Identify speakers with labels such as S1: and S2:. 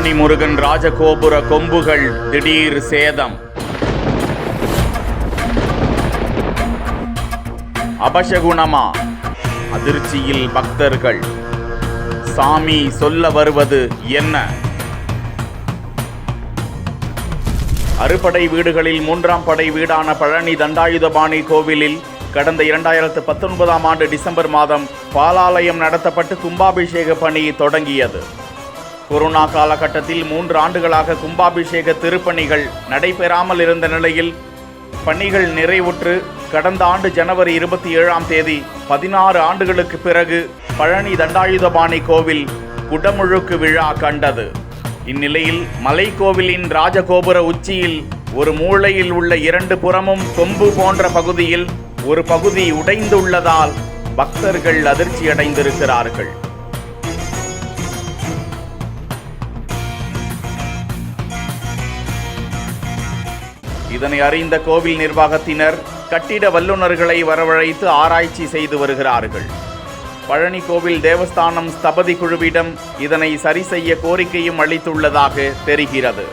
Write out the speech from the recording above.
S1: பழனி முருகன் ராஜகோபுர கொம்புகள் திடீர் சேதம். அபசகுணமா? அதிர்ச்சியில் பக்தர்கள். சாமி சொல்ல வருவது என்ன? அறுபடை வீடுகளில் 3ஆம் படை வீடான பழனி தண்டாயுதபாணி கோவிலில் கடந்த 2019ஆம் ஆண்டு டிசம்பர் மாதம் பாலாலயம் நடத்தப்பட்டு கும்பாபிஷேக பணி தொடங்கியது. கொரோனா காலகட்டத்தில் 3 ஆண்டுகளாக கும்பாபிஷேக திருப்பணிகள் நடைபெறாமல் இருந்த நிலையில் பணிகள் நிறைவுற்று கடந்த ஆண்டு ஜனவரி 27ஆம் தேதி 16 ஆண்டுகளுக்கு பிறகு பழனி தண்டாயுதபாணி கோவில் குடமுழுக்கு விழா கண்டது. இந்நிலையில் மலைக்கோவிலின் ராஜகோபுர உச்சியில் ஒரு மூலையில் உள்ள 2 புறமும் கொம்பு போன்ற பகுதியில் ஒரு பகுதி உடைந்துள்ளதால் பக்தர்கள் அதிர்ச்சியடைந்திருக்கிறார்கள். இதனை அறிந்த கோவில் நிர்வாகத்தினர் கட்டிட வல்லுநர்களை வரவழைத்து ஆராய்ச்சி செய்து வருகிறார்கள். பழனி கோவில் தேவஸ்தானம் ஸ்தபதி குழுவிடம் இதனை சரி செய்ய கோரிக்கையும் அளித்துள்ளதாக தெரிகிறது.